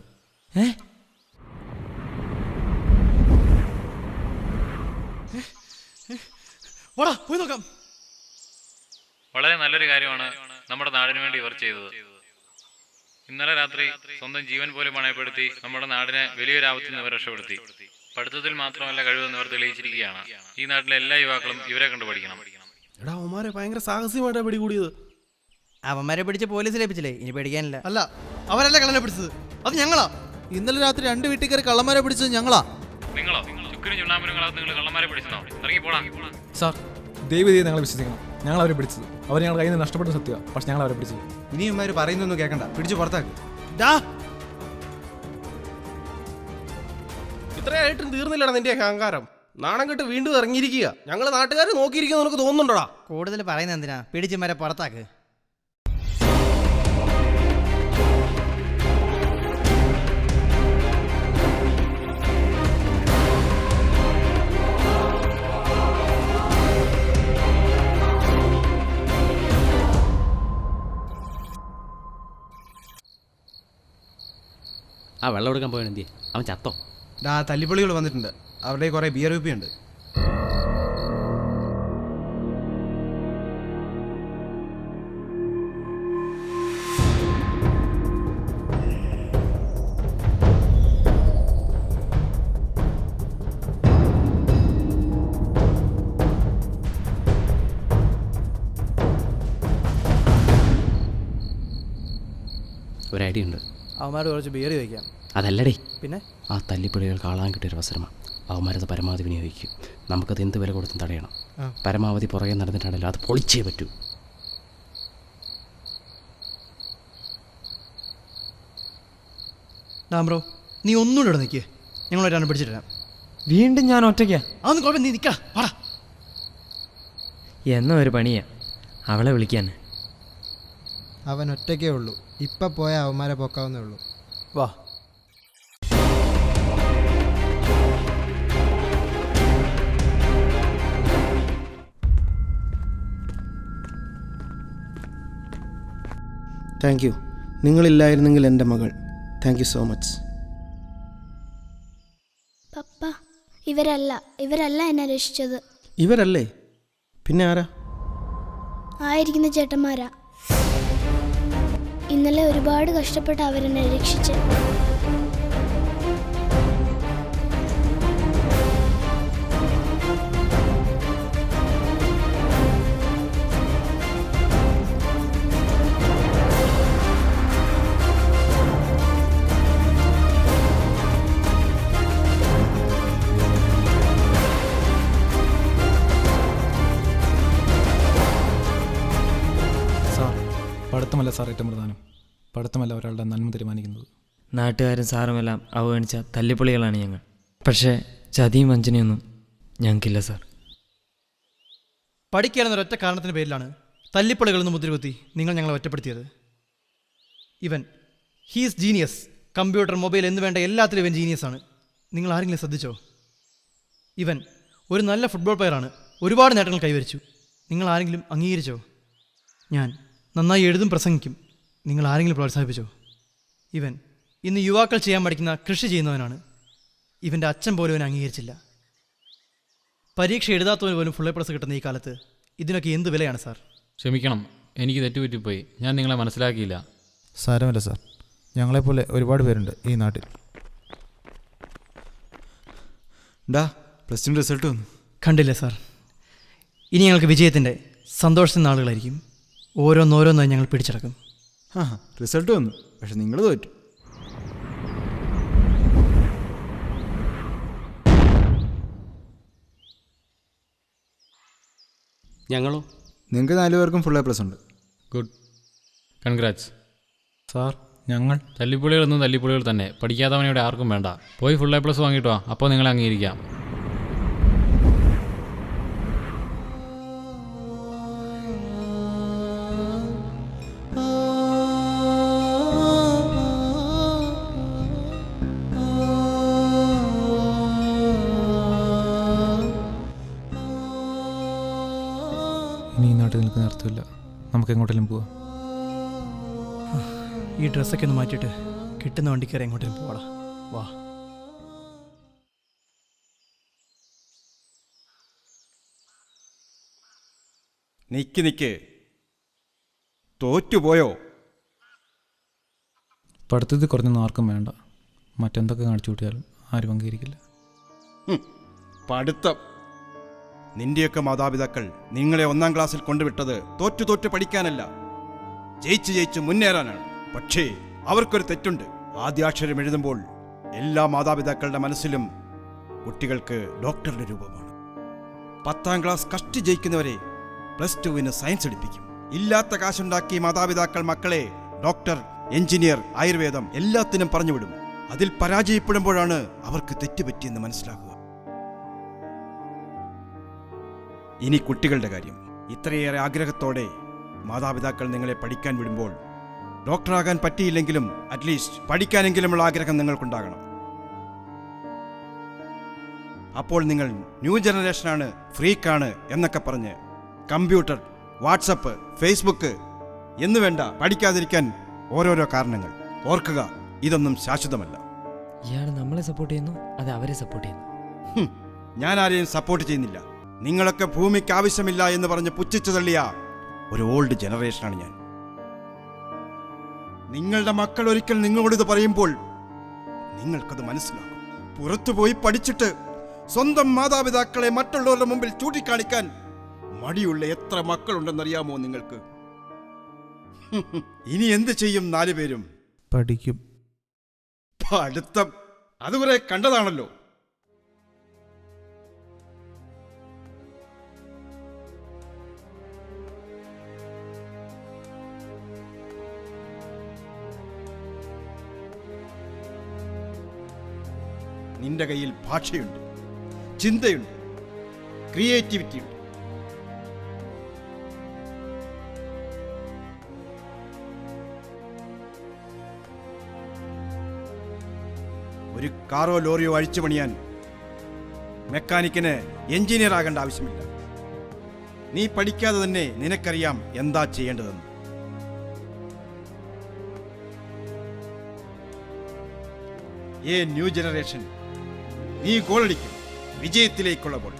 പോയി നോക്കാം. വളരെ നല്ലൊരു കാര്യമാണ് നമ്മുടെ നാടിന് വേണ്ടി ഇവർ ചെയ്തത്. ഇന്നലെ രാത്രി സ്വന്തം ജീവൻ പോലും പണയപ്പെടുത്തി നമ്മുടെ നാടിനെ വലിയൊരു ആപത്തിൽ നിന്ന് ഇവർ രക്ഷപ്പെടുത്തി. പഠിത്തത്തിൽ മാത്രമല്ല കഴിവെന്ന് ഇവർ തെളിയിച്ചിരിക്കുകയാണ്. ഈ നാട്ടിലെ എല്ലാ യുവാക്കളും ഇവരെ കണ്ടു പഠിക്കണം. എടാ അവന്മാരെ ഭയങ്കര സാഹസികമായിട്ടാണ് പിടികൂടിയത്. അവന്മാരെ പിടിച്ച് പോലീസ് ലഭിച്ചില്ലേ? ഇനി പേടിക്കാനില്ല. അല്ല, അവരല്ല കള്ളനെ പിടിച്ചത്, അത് ഞങ്ങളാ. ഇന്നലെ രാത്രി 2 വീട്ടിൽ കയറി കള്ളന്മാരെ പിടിച്ചത് ഞങ്ങളാ. നിങ്ങളോ? ചുക്കിനും ചുണ്ണാമ്പനും നിങ്ങൾ കള്ളന്മാരെ പിടിച്ചോ? ഇറങ്ങി പോടാ. സാർ ദൈവതയെ ഞങ്ങളെ വിശ്വസിക്കണം. ഞങ്ങൾ അവരെ പിടിച്ചത്. അവർ ഞങ്ങളുടെ കയ്യിൽ നിന്ന് നഷ്ടപ്പെട്ട സത്യമാണ്. പക്ഷെ ഞങ്ങൾ അവരെ പിടിച്ചത്. ഇനിയും ഇവന്മാർ പറയുന്നൊന്നും കേൾക്കണ്ട. പിടിച്ചു പുറത്താക്ക്. ഇത്രയായിട്ടും തീർന്നില്ലടാ നിന്റെ അഹങ്കാരം. നാണം കെട്ട് വീണ്ടും ഇറങ്ങിയിരിക്കുക. ഞങ്ങൾ നാട്ടുകാർ നോക്കിയിരിക്കുന്ന നിനക്ക് തോന്നുന്നുണ്ടോടാ? കൂടുതൽ പറയുന്നത് എന്തിനാ? പിടിച്ചുമാരെ പുറത്താക്ക്. ആ വെള്ളം എടുക്കാൻ പോയാൽ എന്തിയെ? അവൻ ചത്തോ? തല്ലിപ്പൊളികൾ വന്നിട്ടുണ്ട്. അവരുടെ കുറേ ബിയർ കുപ്പിയുണ്ട്. ഒരു ഐഡിയ ഉണ്ട്. അവന്മാരോട് കുറച്ച് ബിയർ ചോദിക്കാം. അതല്ലടേ, പിന്നെ ആ തല്ലിപ്പൊളികൾ കാണാൻ കിട്ടിയൊരു അവസരമാണ്. അവന്മാരത് പരമാവധി വിനിയോഗിക്കും. നമുക്കത് എന്ത് വില കൊടുത്തും തടയണം. പരമാവധി പുറകെ നടന്നിട്ടാണല്ലോ അത് പൊളിച്ചേ പറ്റൂ. ബ്രോ, നീ ഒന്നുകൂടെ ഇവിടെ നിൽക്കുക. ഞങ്ങൾ ഒരാളെ പിടിച്ചിട്ട് വരാം. വീണ്ടും ഞാൻ ഒറ്റയ്ക്കാ? അതൊന്നും കുഴപ്പം, നീ നിൽക്കാം. വാടാ. എന്നാ ഒരു പണിയാ അവളെ വിളിക്കാൻ. അവൻ ഒറ്റയ്ക്കേ ഉള്ളൂ. ഇപ്പം പോയാൽ അവന്മാരെ പൊക്കാവുന്നേ ഉള്ളൂ. വാ. Thank you. നിങ്ങളില്ലായിരുന്നെങ്കിൽ എൻ്റെ മകൾ. Thank you so much. പപ്പ, ഇവരല്ല എന്നെ രക്ഷിച്ചത്. ഇവരല്ലേ? പിന്നെ ആരാ? ആയിരിക്കുന്ന ചേട്ടന്മാരാ. ഇന്നലെ ഒരുപാട് കഷ്ടപ്പെട്ട് അവരെന്നെ രക്ഷിച്ച്. പഠിത്തമല്ല സാർ ഏറ്റവും പ്രധാനം. പഠിത്തമല്ല ഒരാളുടെ നന്മ തീരുമാനിക്കുന്നത്. നാട്ടുകാരും സാറുമെല്ലാം അവഗണിച്ച തല്ലിപ്പൊളികളാണ് ഞങ്ങൾ. പക്ഷേ ചതിയും വഞ്ചനയൊന്നും ഞങ്ങൾക്കില്ല സാർ. പഠിക്കാനെന്നൊരൊറ്റ കാരണത്തിൻ്റെ പേരിലാണ് തല്ലിപ്പൊളികളെന്ന് മുദ്രകുത്തി നിങ്ങൾ ഞങ്ങളെ ഒറ്റപ്പെടുത്തിയത്. He's genius. കമ്പ്യൂട്ടർ, മൊബൈൽ എന്ന് വേണ്ട എല്ലാത്തിലും ഇവൻ ജീനിയസാണ്. നിങ്ങൾ ആരെങ്കിലും ശ്രദ്ധിച്ചോ? ഇവൻ ഒരു നല്ല ഫുട്ബോൾ പ്ലെയറാണ്. ഒരുപാട് നേട്ടങ്ങൾ കൈവരിച്ചു. നിങ്ങൾ ആരെങ്കിലും അംഗീകരിച്ചോ? ഞാൻ നന്നായി എഴുതും, പ്രസംഗിക്കും. നിങ്ങൾ ആരെങ്കിലും പ്രോത്സാഹിപ്പിച്ചോ? ഇവൻ ഇന്ന് യുവാക്കൾ ചെയ്യാൻ പഠിക്കുന്ന കൃഷി ചെയ്യുന്നവനാണ്. ഇവൻ്റെ അച്ഛൻ പോലും ഇവനെ അംഗീകരിച്ചില്ല. പരീക്ഷ എഴുതാത്തവന് പോലും ഫുൾ എ പ്ലസ് കിട്ടുന്ന ഈ കാലത്ത് ഇതിനൊക്കെ എന്ത് വിലയാണ് സാർ? ക്ഷമിക്കണം, എനിക്ക് തെറ്റുപറ്റിപ്പോയി. ഞാൻ നിങ്ങളെ മനസ്സിലാക്കിയില്ല. സാരമില്ല സാർ, ഞങ്ങളെപ്പോലെ ഒരുപാട് പേരുണ്ട് ഈ നാട്ടിൽ. പ്ലസ് ടു റിസൾട്ട് വന്നു. കണ്ടില്ലേ സാർ? ഇനി ഞങ്ങൾക്ക് വിജയത്തിൻ്റെ സന്തോഷത്തിൻ്റെ നാളുകളായിരിക്കും. ഓരോന്നോരോന്നായി ഞങ്ങൾ പിടിച്ചടക്കും. റിസൾട്ട് വന്നു, പക്ഷെ നിങ്ങൾ തോറ്റു. ഞങ്ങളോ? നിങ്ങൾക്ക് 4 പേർക്കും ഫുൾ എ പ്ലസ് ഉണ്ട്. Good, congrats. സാർ, ഞങ്ങൾ തല്ലിപ്പൊളികളൊന്നും തല്ലിപ്പൊളികൾ തന്നെ. പഠിക്കാത്തവനെ ആർക്കും വേണ്ട. പോയി ഫുൾ എ പ്ലസ് വാങ്ങിട്ടോ, അപ്പോൾ നിങ്ങളെ അംഗീകരിക്കാം. ഇനി ഈ നാട്ടിൽ നിൽക്കുന്ന അർത്ഥമില്ല. നമുക്ക് എങ്ങോട്ടെങ്കിലും പോവാം. ഈ ഡ്രസ്സൊക്കെ ഒന്ന് മാറ്റിയിട്ട് കിട്ടുന്ന വണ്ടി കയറി എങ്ങോട്ടേലും പോവാടാ. വാ. നിക്ക് തോറ്റുപോയോ? പഠിത്തത്തിൽ കുറഞ്ഞൊന്നും ആർക്കും വേണ്ട. മറ്റെന്തൊക്കെ കാണിച്ചു കൂട്ടിയാലും ആരും അംഗീകരിക്കില്ല. പഠിത്തം. നിന്റെയൊക്കെ മാതാപിതാക്കൾ നിങ്ങളെ 1-ാം ക്ലാസ്സിൽ കൊണ്ടുവിട്ടത് തോറ്റു പഠിക്കാനല്ല, ജയിച്ച് മുന്നേറാനാണ്. പക്ഷേ അവർക്കൊരു തെറ്റുണ്ട്. ആദ്യാക്ഷരം എഴുതുമ്പോൾ എല്ലാ മാതാപിതാക്കളുടെ മനസ്സിലും കുട്ടികൾക്ക് ഡോക്ടറുടെ രൂപമാണ്. 10-ാം ക്ലാസ് കഷ്ടി ജയിക്കുന്നവരെ പ്ലസ് 2-ന് സയൻസ് എടുപ്പിക്കും. ഇല്ലാത്ത കാശുണ്ടാക്കി മാതാപിതാക്കൾ മക്കളെ ഡോക്ടർ, എഞ്ചിനീയർ, ആയുർവേദം എല്ലാത്തിനും പറഞ്ഞുവിടും. അതിൽ പരാജയപ്പെടുമ്പോഴാണ് അവർക്ക് തെറ്റുപറ്റിയെന്ന് മനസ്സിലാക്കുക. ഇനി കുട്ടികളുടെ കാര്യം. ഇത്രയേറെ ആഗ്രഹത്തോടെ മാതാപിതാക്കൾ നിങ്ങളെ പഠിക്കാൻ വിടുമ്പോൾ ഡോക്ടറാകാൻ പറ്റിയില്ലെങ്കിലും അറ്റ്ലീസ്റ്റ് പഠിക്കാനെങ്കിലുമുള്ള ആഗ്രഹം നിങ്ങൾക്കുണ്ടാകണം. അപ്പോൾ നിങ്ങൾ ന്യൂ ജനറേഷനാണ്, ഫ്രീക്കാണ് എന്നൊക്കെ പറഞ്ഞ് കമ്പ്യൂട്ടർ, വാട്സപ്പ്, ഫേസ്ബുക്ക് എന്നു വേണ്ട പഠിക്കാതിരിക്കാൻ ഓരോരോ കാരണങ്ങൾ. ഓർക്കുക, ഇതൊന്നും ശാശ്വതമല്ല. ഇയാൾ നമ്മളെ സപ്പോർട്ട് ചെയ്യുന്നു, അത് അവരെ സപ്പോർട്ട് ചെയ്യുന്നു. ഞാൻ ആരെയും സപ്പോർട്ട് ചെയ്യുന്നില്ല. നിങ്ങളൊക്കെ ഭൂമിക്ക് ആവശ്യമില്ല എന്ന് പറഞ്ഞ് പുച്ഛിച്ചു തള്ളിയ ഒരു ഓൾഡ് ജനറേഷനാണ് ഞാൻ. നിങ്ങളുടെ മക്കൾ ഒരിക്കൽ നിങ്ങളോടിത് പറയുമ്പോൾ നിങ്ങൾക്കത് മനസ്സിലാക്കും. പുറത്തുപോയി പഠിച്ചിട്ട് സ്വന്തം മാതാപിതാക്കളെ മറ്റുള്ളവരുടെ മുമ്പിൽ ചൂണ്ടിക്കാണിക്കാൻ മടിയുള്ള എത്ര മക്കളുണ്ടെന്നറിയാമോ നിങ്ങൾക്ക്? ഇനി എന്ത് ചെയ്യും 4 പേരും? പഠിക്കും. പഠിത്തം അത് കുറെ കണ്ടതാണല്ലോ. നിന്റെ കയ്യിൽ ഭാഷയുണ്ട്, ചിന്തയുണ്ട്, ക്രിയേറ്റിവിറ്റി ഉണ്ട്. ഒരു കാറോ ലോറിയോ അഴിച്ചു പണിയാൻ മെക്കാനിക്കിന് എഞ്ചിനീയർ ആകേണ്ട ആവശ്യമില്ല. നീ പഠിക്കാതെ തന്നെ നിനക്കറിയാം എന്താ ചെയ്യേണ്ടതെന്ന്. ന്യൂ ജനറേഷൻ, നീ ഗോളടിക്കും, വിജയത്തിലേക്കുള്ള ഗോൾ.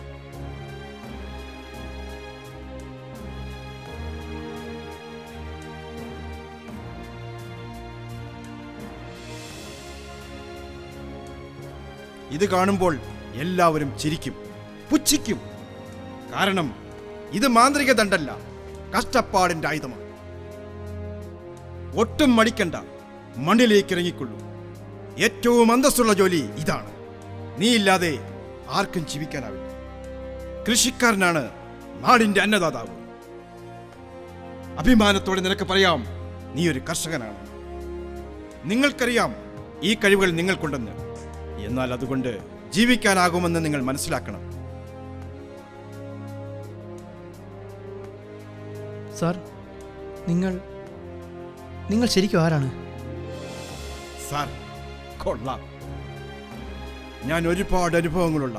ഇത് കാണുമ്പോൾ എല്ലാവരും ചിരിക്കും, പുച്ഛിക്കും. കാരണം ഇത് മാന്ത്രിക ദണ്ഡല്ല, കഷ്ടപ്പാടിന്റെ ആയുധമാണ്. ഒട്ടും മടിക്കണ്ട, മണ്ണിലേക്ക് ഇറങ്ങിക്കൊള്ളൂ. ഏറ്റവും അന്തസ്സുള്ള ജോലി ഇതാണ്. നീ ഇല്ലാതെ ആർക്കും ജീവിക്കാനാവില്ല. കൃഷിക്കാരനാണ് നാടിന്റെ അന്നദാതാവ്. അഭിമാനത്തോടെ നിനക്ക് പറയാം, നീ ഒരു കർഷകനാണ്. നിങ്ങൾക്കറിയാം ഈ കഴിവുകൾ നിങ്ങൾക്കുണ്ടെന്ന്. എന്നാൽ അതുകൊണ്ട് ജീവിക്കാനാകുമെന്ന് നിങ്ങൾ മനസ്സിലാക്കണം. സാർ, നിങ്ങൾ ശരിക്കും ആരാണ്? സാർ, കൊള്ളാം. ഞാൻ ഒരുപാട് അനുഭവങ്ങളുള്ള,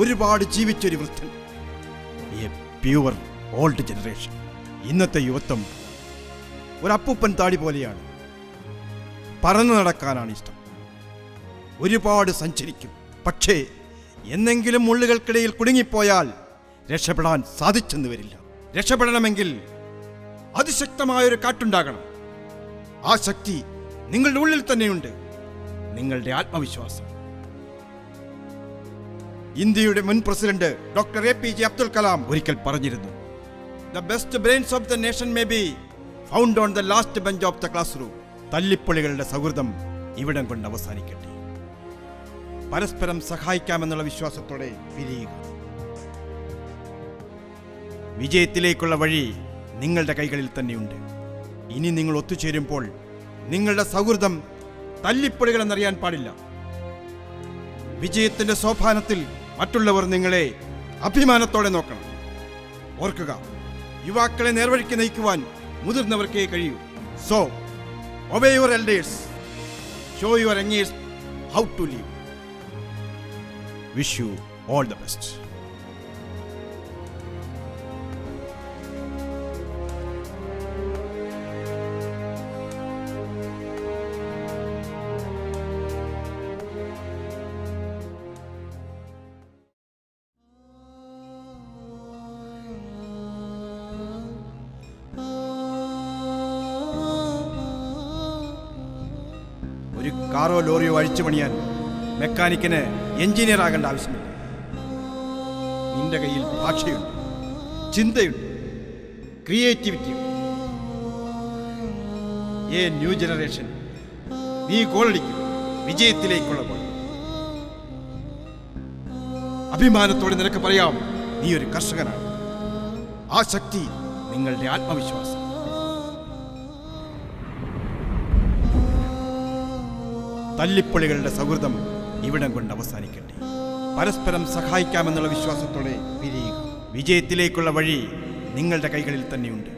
ഒരുപാട് ജീവിച്ചൊരു വൃദ്ധൻ. A pure old generation. ഇന്നത്തെ യുവത്വം ഒരു അപ്പൂപ്പൻ താടി പോലെയാണ്. പറന്നു നടക്കാനാണ് ഇഷ്ടം. ഒരുപാട് സഞ്ചരിക്കും. പക്ഷേ എന്നെങ്കിലും മുള്ളുകൾക്കിടയിൽ കുടുങ്ങിപ്പോയാൽ രക്ഷപ്പെടാൻ സാധിച്ചെന്ന് വരില്ല. രക്ഷപ്പെടണമെങ്കിൽ അതിശക്തമായൊരു കാറ്റുണ്ടാകണം. ആ ശക്തി നിങ്ങളുടെ ഉള്ളിൽ തന്നെയുണ്ട്, നിങ്ങളുടെ ആത്മവിശ്വാസം. ഇന്ത്യയുടെ മുൻ president doctor APJ Abdul Kalam ഒരിക്കൽ പറഞ്ഞിരുന്നു, the best brains of the nation may be found on the last bench of the classroom. തല്ലിപ്പൊളികളുടെ സൗഹൃദം ഇവിടം കൊണ്ട് അവസാനിക്കട്ടെ. പരസ്പരം സഹായിക്കാമെന്നുള്ള വിശ്വാസത്തോടെ പിരിയുക. വിജയത്തിലേക്കുള്ള വഴി നിങ്ങളുടെ കൈകളിൽ തന്നെയുണ്ട്. ഇനി നിങ്ങൾ ഒത്തുചേരുമ്പോൾ നിങ്ങളുടെ സൗഹൃദം തല്ലിപ്പൊളികളെന്നറിയാൻ പാടില്ല. വിജയത്തിന്റെ സോപാനത്തിൽ മറ്റുള്ളവർ നിങ്ങളെ അഭിമാനത്തോടെ നോക്കണം. ഓർക്കുക, യുവാക്കളെ നേർവഴിക്ക് നയിക്കുവാൻ മുതിർന്നവർക്കേ കഴിയൂ. So obey your elders, show your youngers how to live. Wish you all the best. ഒരു കാറോ ലോറിയോ അഴിച്ചു പണിയാൻ മെക്കാനിക്കിന് എഞ്ചിനീയർ ആകേണ്ട ആവശ്യമില്ല. നിന്റെ കയ്യിൽ ഭാഷയുണ്ട്, ചിന്തയുണ്ട്, ക്രിയേറ്റിവിറ്റി ഉണ്ട്. ന്യൂ ജനറേഷൻ, നീ ഗോളടിക്കും, വിജയത്തിലേക്കുള്ള ഗോൾ. അഭിമാനത്തോടെ നിനക്ക് പറയാം, നീ ഒരു കർഷകനാണ്. ആ ശക്തി നിങ്ങളുടെ ആത്മവിശ്വാസം. തല്ലിപ്പൊളികളുടെ സൗഹൃദം ഇവിടം കൊണ്ട് അവസാനിക്കട്ടെ. പരസ്പരം സഹായിക്കാമെന്നുള്ള വിശ്വാസത്തോടെ പിരിയുക. വിജയത്തിലേക്കുള്ള വഴി നിങ്ങളുടെ കൈകളിൽ തന്നെയുണ്ട്.